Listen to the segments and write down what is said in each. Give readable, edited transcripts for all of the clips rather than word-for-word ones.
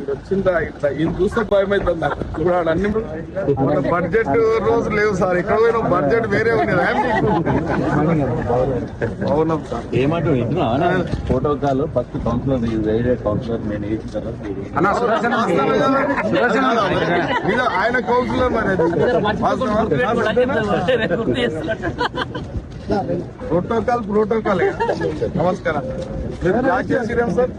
వచ్చిందా ఇట్లా ఈయన చూస్తే భయం అవుతుంది నాకు చూడాలి అన్ని మన బడ్జెట్ రోజు లేవు సార్ ఇక్కడ పోయిన బడ్జెట్ వేరే ఉన్నది అవునా సార్ ఏమంటున్నా ఫోటో కాల్ ఫస్ట్ కౌన్సిలర్ వేరే కౌన్సిలర్ నేను ఆయన కౌన్సిలర్ ప్రోటోకాల్ నమస్కారం సార్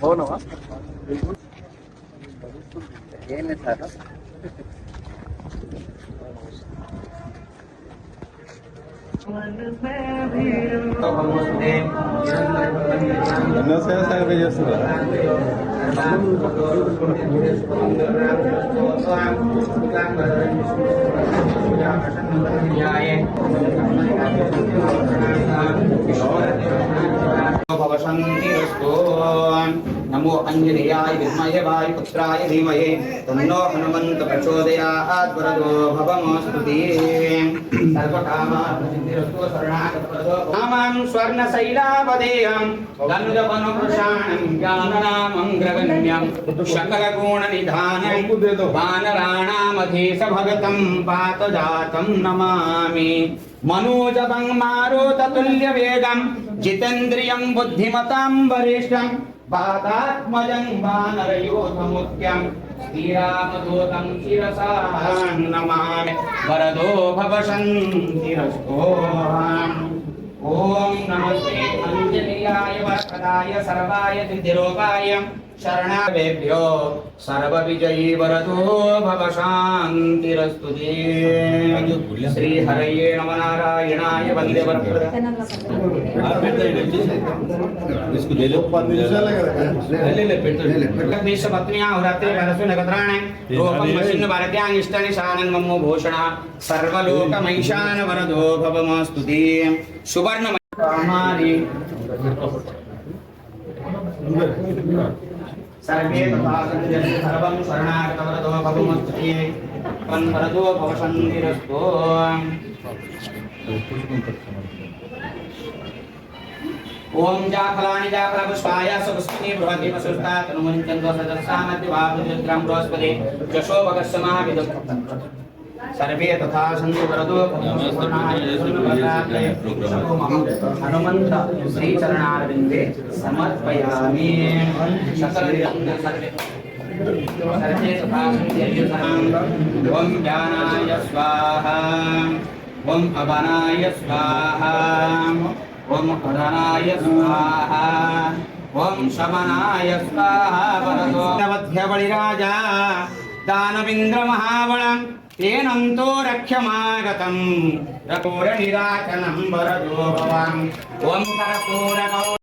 అవునవా ఏం లేదు సార్ సర్వే చేస్తున్నారు नमो अंजनेयाय विद्महे वायुपुत्राय धीमहि तन्नो हनुमन्त प्रचोदयात् वरदो भवमस्तुते सर्वकामार्थसिद्धिरस्तु शरणागतवरदो नामं स्वर्णशैलावदेयं गन्धवनवृषाणं ज्ञाननामङ्ग्रगण्यं सकलगुणनिधानं वानराणामधीश भगतं पातजातं नमामि मनोजवं मारुततुल्यवेगं जितेन्द्रियं बुद्धिमतां वरिष्ठं वातात्मजं वानरयोधमुख्यं श्रीरामदूतं शिरसा नमामि वरदो भव शान्तिरस्तु ओम नमस्ते अंजनेयाय वरदाय सर्वाय सिद्धिरूपाय शरणावेभ्यो सर्वविजयी वरदो भव शान्तिरस्तु श्री हरये नम नारायणाय वंदे भूषण सर्वलोकमैशान वरदो भवमस्तु सुवर्ण सर्वे सर्वं शरणागतवरदो भवमस्तु वरदो भव शान्तिरस्तु ओम जाफलानि जाफलपुष्पाय सुपुष्पिनी बृहति वसुस्ता तनुमुञ्चन्तो सदस्सामति वापुजग्रं बृहस्पति यशो भगस्समाविद सर्वे तथा सन्तु वरदो हनुमन्त श्री चरणारविन्दे समर्पयामि सकल सर्वे सर्वे तथा सन्तु ओम ज्ञानाय स्वाहा ओम अवनाय स्वाहा ओम अधनाय स्वाहा ओम शमनाय स्वाहा वरदो नवध्यबलिराजा दानविन्द्र महाबलं तेनन्तो रक्ष्यमागतं रघोरनिराचनं वरदो भवान् ओम कर्पूरगौ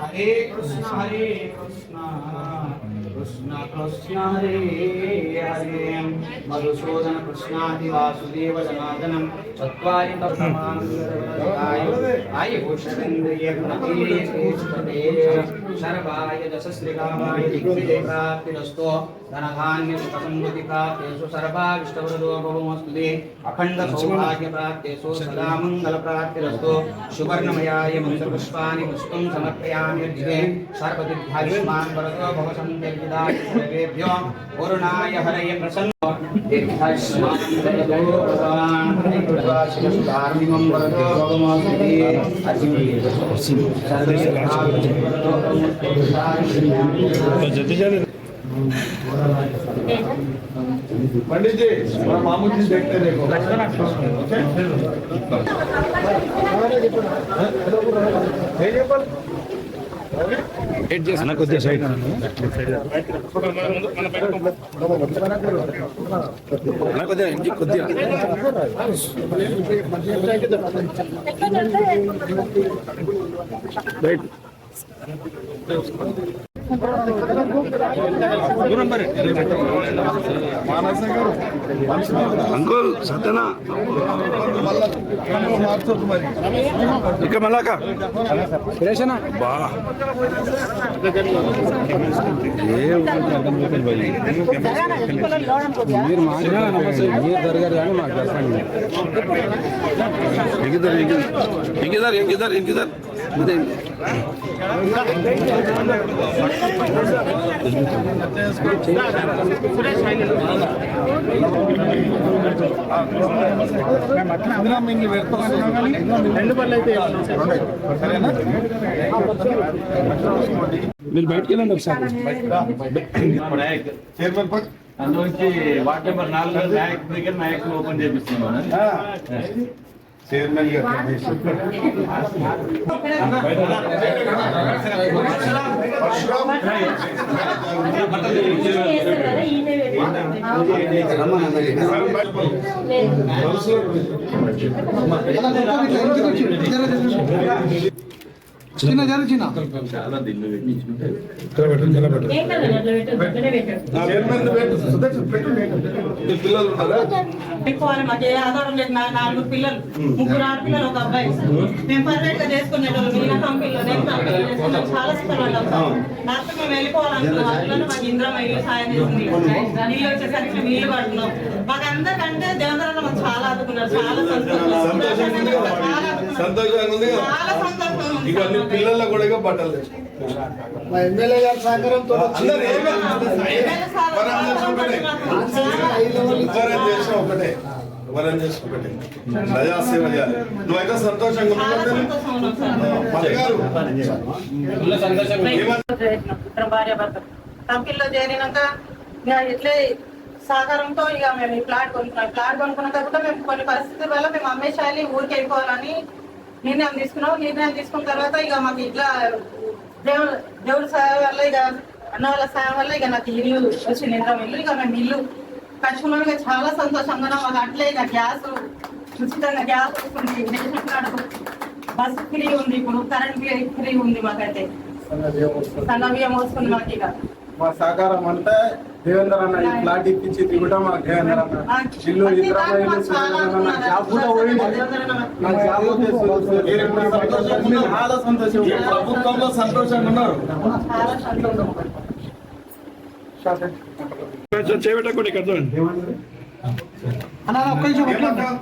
हरे कृष्ण कृष्ण कृष्ण हरे हरे मधुसूदन कृष्णादि वासुदेव जनार्दनं चत्वारि आयु भूषणेन्द्रिय गुणतीरे सर्वाय दशश्रीकामाय दिग्विजय प्राप्तिरस्तु धनधान्य सुखसमृद्धि प्राप्तेषु सर्वाभीष्टवरदो भवमस्तु अखंड सौभाग्य प्राप्तेषु सदा मंगल प्राप्तिरस्तु सुवर्णमयाय मंत्रपुष्पाणि पुष्पं समर्पयामि दिवे सर्वदिग्भाग्यवान् वरदो भव सन्त्यर्पिताय सर्वेभ्यो वरुणाय हरये प्रसन्न पंडित जी मामू जी देखते देखो కొద్దిగా సైడ్ కొద్దిగా ఇంటికి కొద్దిగా రైట్ అంకుల్ సత్యనా మార్చొద్దు మరి ఇక మళ్ళాక బా మీరు మాట్లాడినా నమస్తే మీరు జరగారు కానీ మాకు చెప్పండి ఇంకిదారు మీరు బయటకు వెళ్ళండి ఒకసారి చైర్మన్ పక్ అందులోంచి వార్డ్ నెంబర్ 4 నాయక్ దగ్గర నాయకులు ఓపెన్ చేపిస్తున్నాం చైర్మన్ గారు చిన్న చిన్న చాలా దిల్లు పెట్టించుకుంటే పిల్లలు ఉన్నారా మాకు ఏ ఆధారం లేదు. నా 4 పిల్లలు, 3 ఆడపిల్లలు, ఒక అబ్బాయి. మేము పర్ఫెక్ట్ గా చేసుకునేటోళ్ళు. మిగిలిన కంపెనీలో చాలా ఇష్టపడ్డాం. డాక్టర్ మేము వెళ్ళిపోవాలనుకున్నాం. అందులో మాకు ఇంద్రమ్మ ఇల్లు సాయం చేసింది. నీళ్ళు వచ్చేసరికి మేము ఇల్లు పడుతున్నాం. మాకు అందరికంటే దేవేంద్ర మాకు చాలా ఆదుకున్నారు. చాలా సంతోషంగా ఉంది కదా? చాలా సంతోషం ఉంది. ఇక అన్ని పిల్లల కూడా ఇక బట్టలు తెచ్చు ఎమ్మెల్యే గారి సహకారంతో ఒకటే వరం చేసిన ఒకటే ప్రజాసేవ చేయాలి. నువ్వైతే సంతోషంగా కంపెనీలో చేరినాక ఇక ఇట్లే సహకారంతో ఇక మేము ఈ ప్లాట్ కొనుక్కున్నాం. ప్లాట్ కొనుక్కున్నాక కూడా మేము కొన్ని పరిస్థితుల వల్ల మేము అమ్మేశాలి, ఊరికి వెళ్ళిపోవాలని నిర్ణయం తీసుకున్నాం. నిర్ణయం తీసుకున్న తర్వాత ఇక మాకు ఇట్లా దేవుడి సాయం వల్ల, ఇక అన్న వాళ్ళ సాయం వల్ల ఇక నాకు ఇల్లు వచ్చింది, ఇంద్రం ఇల్లు. ఇక మేము ఇల్లు కట్టుకున్నాం. ఇక చాలా సంతోషంగా మాకు అట్లే ఇక గ్యాస్ ఉచితంగా గ్యాస్ వస్తుంది, రేషన్ కార్డు, బస్సు ఫ్రీ ఉంది, ఇప్పుడు కరెంట్ ఫ్రీ ఉంది. మాకైతే సన్న బియ్యం వస్తుంది మాకు. ఇక మా సహకారం అంటే దేవేంద్ర అన్న ఈ ప్లాట్ ఇప్పించి దిగుతాం. మా దేవేంద్ర అన్న ఇల్లు చాలా సంతోషం. ప్రభుత్వంలో సంతోషంగా ఉన్నారు. చేపెట్టండి ఇక్కడ చూడండి.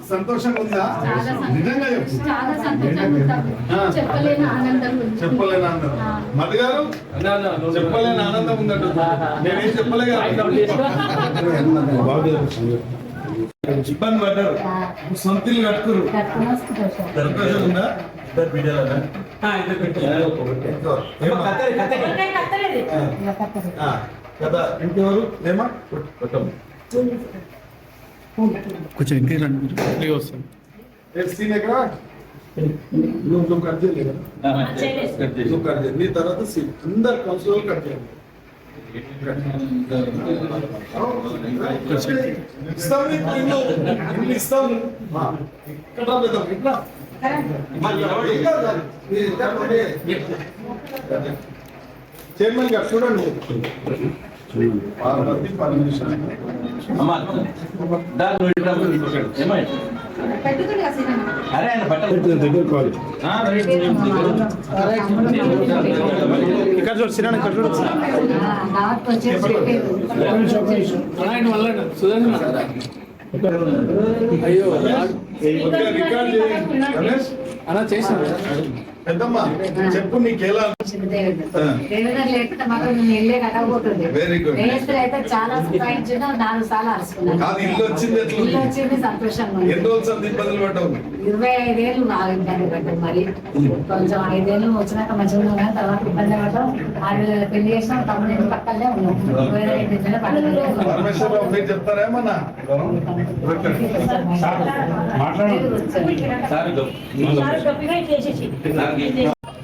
సంతోషంగా ఉందా? నిజంగా చాలా సంతోషంగా చెప్పలేని ఆనందం ఉంది. చెప్పలేని ఆనందం. మధు గారు చెప్పలేని ఆనందం ఉందంట. నేనేం చెప్పలే కదా. ఇబ్బంది పడ్డారు, సొంత ఇల్లు కట్టుకురు. సంతోషం ఉందా? కదా ఇంకెవరు ఏమా కొంచెం ఇంటికి రండి వస్తాను. సీన్ ఎక్కడ నువ్వు కట్ చేయలేదు. నువ్వు కట్ చేయాలి. నీ తర్వాత సీన్ అందరు కౌన్సిలర్ కట్ చేయాలి. ఇస్తాం నీకు ఇల్లు ఇస్తాం. ఇక్కడ పెడతాం. ఇట్లా చైర్మన్ గారు చూడండి. అమ్మా అరే ఆయన బట్టలు దగ్గర కాదు ఇక్కడ చూడు సినిమా ఇక్కడ చూడు. అయ్యో కొద్దిగా రికార్డ్ చేయండి. రమేష్ అలా చేశాను. పెద్దమ్మ చెప్పు నీకేలా దేవేందర్ లేకపోతే మాత్రం నేను ఇల్లే కట్టకపోతుంది. Very good. మేస్త్రి అయితే చాలా సంపాదించిన 4 సార్లు అరుచుకున్నాను. కాదు ఇల్లు వచ్చింది ఎట్లా ఇల్లు వచ్చింది సంతోషంగా ఉంది. ఎన్ని రోజులు సంది ఇబ్బందులు పడ్డావు? 25 ఏళ్ళు ఆగింటాను కట్టం. మరి కొంచెం 5 ఏళ్ళు వచ్చినాక మంచిగా ఉన్నాం కానీ తర్వాత ఇబ్బంది పడ్డాం. 6 ఏళ్ళు పెళ్లి చేసినాం. తమ్ముడు పక్కనే ఉన్నాం. 25 ఏళ్ళ పక్కనే పరమేశ్వరరావు మీరు చెప్తారేమన్నా?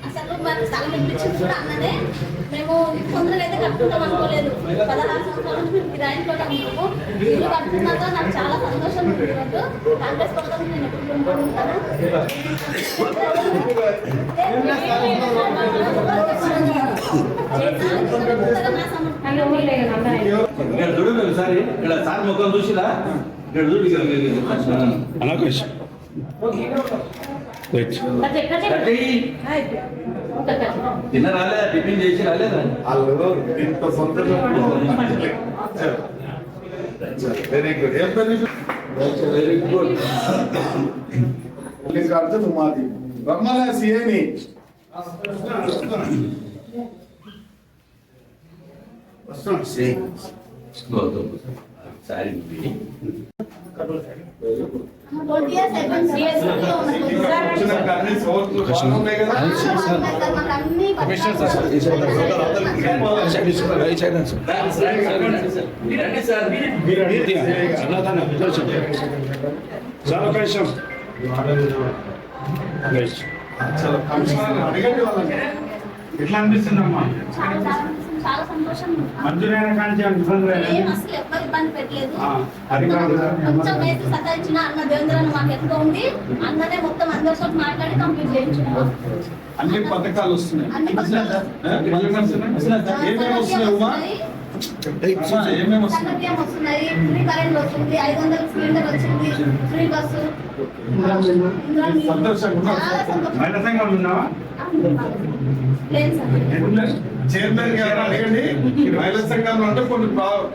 అసలు మాకు స్థలం ఇప్పించింది కూడా అన్నదే. మేము తొందరగా అయితే కట్టుకుంటాం అనుకోలేదు. 16 సంవత్సరాల నుంచి మేము కిరాయిలో ఉంటాము. ఇల్లు కట్టుకున్నాక నాకు చాలా సంతోషం ఉంది. కాంగ్రెస్ ప్రభుత్వం నేను ఎప్పుడు ఉంటాను. ఇక్కడ చూడు ఒకసారి ఇక్కడ సార్ ముఖం చూసిరా ఇక్కడ చూడు తిన్న రాలేదా టిఫిన్ చేసి రాలేదా వాళ్ళు ఇంత సొంతంగా వెరీ గుడ్. ఏం పని? Very good. మల్లికార్జున్ ఉమాది రమ్మల సిఏని సారీ అడగండి వాళ్ళని. ఎట్లా అనిపిస్తుందమ్మా? చాలా సంతోషం. మంజూరైన కానీ ఇబ్బంది ఏం అసలు ఎవ్వరు ఇబ్బంది పెట్టలేదు. అది కాదు కొంచెం మేస్త్రి సతాయించిన అన్న దేవేంద్రన్న మాకు ఎక్కువ ఉంది. అన్ననే మొత్తం అందరితో మాట్లాడి కంప్లీట్ చేయించుకున్నాం. అన్ని పథకాలు వస్తున్నాయి. అన్ని పథకాలు. ఏమేమి వస్తున్నాయి ఉమా? ఏమేమి వస్తున్నాయి? సన్నబియ్యం వస్తున్నాయి, ఫ్రీ కరెంట్ వచ్చింది, 500 సిలిండర్ వచ్చింది, ఫ్రీ బస్సు. సంతోషంగా చాలా సంతోషం. మహిళా సంఘాలు ఉన్నావా? లేదు సార్. చైర్మన్ గారు అడగండి. మహిళా సంఘంలో అంటే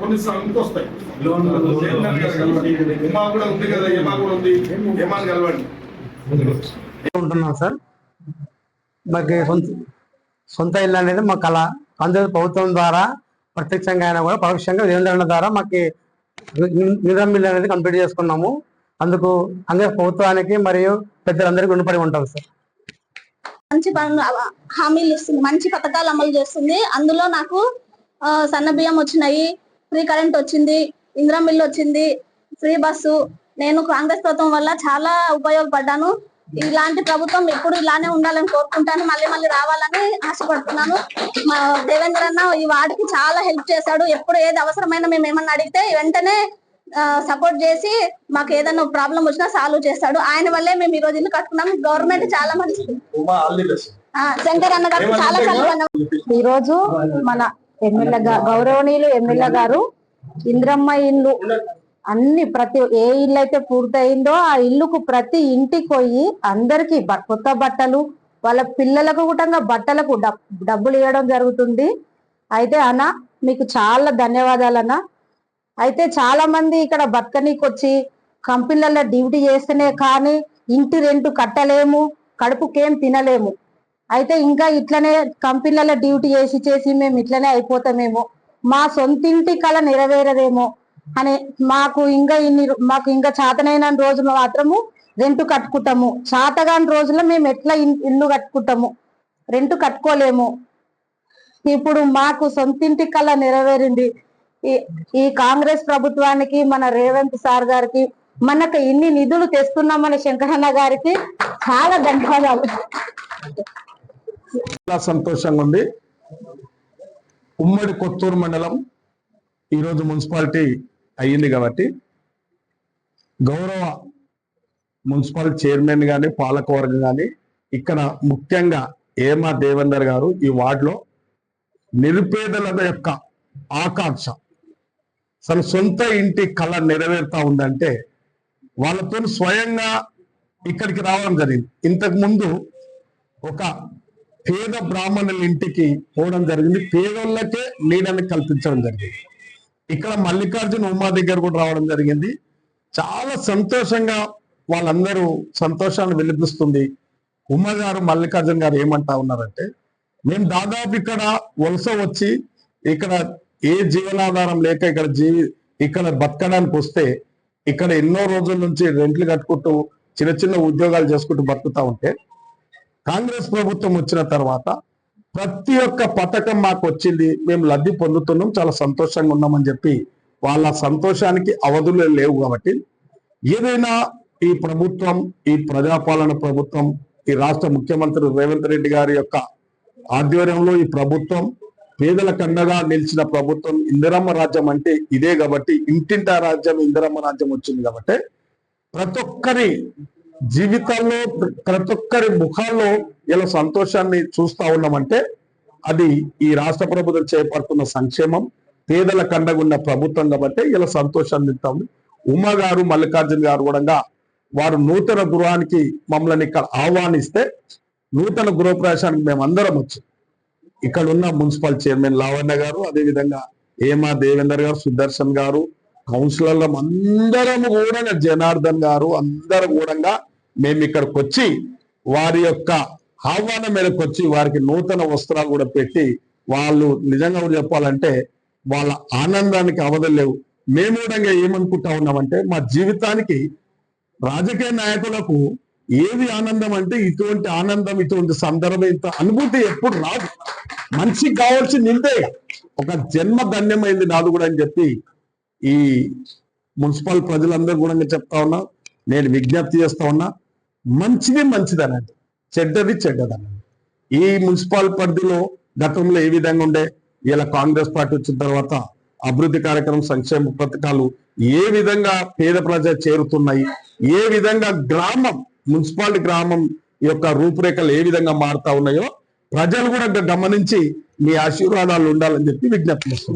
కొన్ని సంఖ్య వస్తాయి. చైర్మన్ గారు కలవండి. ఉమా కూడా ఉంది కదా, ఏమా కూడా ఉంది. ఏమాని కలవండి. ఉంటున్నాం సార్. మాకు సొంత ఇల్లు అనేది మా కళ. అందరూ ప్రభుత్వం ద్వారా ప్రత్యక్షంగా అయినా కూడా పరోక్షంగా దేవేంద్రన్న ద్వారా మాకు నిజాం ఇల్లు అనేది కంప్లీట్ చేసుకున్నాము. అందుకు అందరూ ప్రభుత్వానికి మరియు పెద్దలందరికీ రుణపడి ఉంటాం సార్. మంచి హామీలు ఇస్తుంది, మంచి పథకాలు అమలు చేస్తుంది. అందులో నాకు సన్న బియ్యం వచ్చినాయి, ఫ్రీ కరెంట్ వచ్చింది, ఇందిరా మిల్లు వచ్చింది, ఫ్రీ బస్సు. నేను కాంగ్రెస్ ప్రభుత్వం వల్ల చాలా ఉపయోగపడ్డాను. ఇలాంటి ప్రభుత్వం ఎప్పుడు ఇలానే ఉండాలని కోరుకుంటాను. మళ్ళీ మళ్ళీ రావాలని ఆశపడుతున్నాను. మా దేవేంద్ర అన్న ఈ వార్డుకి చాలా హెల్ప్ చేశాడు. ఎప్పుడు ఏది అవసరమైనా మేము ఏమన్నా అడిగితే వెంటనే సపోర్ట్ చేసి మాకు ఏదైనా ప్రాబ్లం వచ్చినా సాల్వ్ చేస్తాడు. ఆయన వల్లే మేము ఈ రోజు ఇల్లు కట్టుకున్నాం. గవర్నమెంట్ చాలా మంచిది. శంకర్ అన్న గారు చాలా చదువు. ఈ రోజు మన ఎమ్మెల్యే గౌరవనీయులు ఎమ్మెల్యే గారు ఇంద్రమ్మ ఇల్లు అన్ని ప్రతి ఏ ఇల్లు అయితే పూర్తయిందో ఆ ఇల్లుకు ప్రతి ఇంటికి పోయి అందరికి కొత్త బట్టలు, వాళ్ళ పిల్లలకు కూడా బట్టలకు డబ్బులు ఇవ్వడం జరుగుతుంది. అయితే అన్న మీకు చాలా ధన్యవాదాలు అన్న. అయితే చాలా మంది ఇక్కడ బతకనీకి వచ్చి కంపెనీలలో డ్యూటీ చేస్తేనే కానీ ఇంటి రెంట్ కట్టలేము, కడుపుకేం తినలేము. అయితే ఇంకా ఇట్లనే కంపెనీలలో డ్యూటీ చేసి మేము ఇట్లనే అయిపోతామేమో, మా సొంతింటి కళ నెరవేరదేమో అని మాకు ఇంకా చేతనైన రోజులు మాత్రము రెంట్ కట్టుకుంటాము. చేతగాని రోజుల్లో మేము ఎట్లా ఇల్లు కట్టుకుంటాము, రెంట్ కట్టుకోలేము. ఇప్పుడు మాకు సొంతింటి కళ నెరవేరింది. ఈ కాంగ్రెస్ ప్రభుత్వానికి, మన రేవంత్ సార్ గారికి, మనకు ఇన్ని నిధులు తెస్తున్నామని శంకరన్న గారికి చాలా ధన్యవాదాలు. చాలా సంతోషంగా ఉంది. ఉమ్మడి కొత్తూరు మండలం ఈరోజు మున్సిపాలిటీ అయ్యింది కాబట్టి గౌరవ మున్సిపల్ చైర్మన్ కానీ పాలకవర్గం కానీ ఇక్కడ ముఖ్యంగా ఏమా దేవేందర్ గారు ఈ వార్డులో నిరుపేదల యొక్క ఆకాంక్ష తన సొంత ఇంటి కళ నెరవేరుతా ఉందంటే వాళ్ళతో స్వయంగా ఇక్కడికి రావడం జరిగింది. ఇంతకు ముందు ఒక పేద బ్రాహ్మణుల ఇంటికి పోవడం జరిగింది, పేదోళ్ళకే నీడని కల్పించడం జరిగింది. ఇక్కడ మల్లికార్జున ఉమా దగ్గర కూడా రావడం జరిగింది. చాలా సంతోషంగా వాళ్ళందరూ సంతోషాన్ని వెలిపిస్తుంది. ఉమ్మ గారు మల్లికార్జున గారు ఏమంటా ఉన్నారంటే, మేము దాదాపు ఇక్కడ వలస వచ్చి ఇక్కడ ఏ జీవనాధారం లేక ఇక్కడ బతకడానికి వస్తే ఇక్కడ ఎన్నో రోజుల నుంచి రెంట్లు కట్టుకుంటూ చిన్న చిన్న ఉద్యోగాలు చేసుకుంటూ బతుకుతా ఉంటే కాంగ్రెస్ ప్రభుత్వం వచ్చిన తర్వాత ప్రతి ఒక్క పథకం మాకు వచ్చింది, మేము లబ్ధి పొందుతున్నాం, చాలా సంతోషంగా ఉన్నామని చెప్పి వాళ్ళ సంతోషానికి అవధులు లేవు. కాబట్టి ఏదైనా ఈ ప్రభుత్వం, ఈ ప్రజాపాలన ప్రభుత్వం, ఈ రాష్ట్ర ముఖ్యమంత్రి రేవంత్ రెడ్డి గారి యొక్క ఆధ్వర్యంలో ఈ ప్రభుత్వం పేదల కండగా నిలిచిన ప్రభుత్వం, ఇందిరమ్మ రాజ్యం అంటే ఇదే. కాబట్టి ఇంటింటా రాజ్యం ఇందిరమ్మ రాజ్యం వచ్చింది. కాబట్టి ప్రతి ఒక్కరి జీవితాల్లో, ప్రతి ఒక్కరి ముఖాల్లో ఇలా సంతోషాన్ని చూస్తా ఉన్నామంటే అది ఈ రాష్ట్ర ప్రభుత్వం చేపడుతున్న సంక్షేమం, పేదల కండగున్న ప్రభుత్వం. కాబట్టి ఇలా సంతోషాన్ని ఇస్తాము. ఉమ్మ గారు మల్లికార్జున గారు కూడా వారు నూతన గృహానికి మమ్మల్ని ఇక్కడ ఆహ్వానిస్తే నూతన గృహప్రవేశానికి మేమందరం వచ్చి ఇక్కడ ఉన్న మున్సిపల్ చైర్మన్ లావణ్య గారు, అదేవిధంగా ఏమా దేవేందర్ గారు, సుదర్శన్ గారు, కౌన్సిలర్ల అందరం కూడా, జనార్దన్ గారు అందరం కూడా మేము ఇక్కడికి వచ్చి వారి యొక్క ఆహ్వానం మేరకు వచ్చి వారికి నూతన వస్త్రాలు కూడా పెట్టి వాళ్ళు నిజంగా కూడా చెప్పాలంటే వాళ్ళ ఆనందానికి అవధులు లేవు. మేము కూడా ఏమనుకుంటా ఉన్నామంటే మా జీవితానికి రాజకీయ నాయకులకు ఏది ఆనందం అంటే ఇటువంటి ఆనందం, ఇటువంటి సందర్భం, ఇంత అనుభూతి ఎప్పుడు రాదు. మనిషికి కావాల్సింది ఇంతే, ఒక జన్మ ధన్యమైంది నాది కూడా అని చెప్పి ఈ మున్సిపల్ ప్రజలందరూ కూడా చెప్తా ఉన్నా. నేను విజ్ఞప్తి చేస్తా ఉన్నా, మంచిది మంచిదనండి, చెడ్డది చెడ్డదనండి. ఈ మున్సిపల్ పరిధిలో గతంలో ఏ విధంగా ఉండే, ఇలా కాంగ్రెస్ పార్టీ వచ్చిన తర్వాత అభివృద్ధి కార్యక్రమం, సంక్షేమ పథకాలు ఏ విధంగా పేద ప్రజలు చేరుతున్నాయి, ఏ విధంగా గ్రామం, మున్సిపాలిటీ గ్రామం యొక్క రూపురేఖలు ఏ విధంగా మారుతా ఉన్నాయో ప్రజలు కూడా గమనించి మీ ఆశీర్వాదాలు ఉండాలని చెప్పి విజ్ఞప్తి చేస్తున్నారు.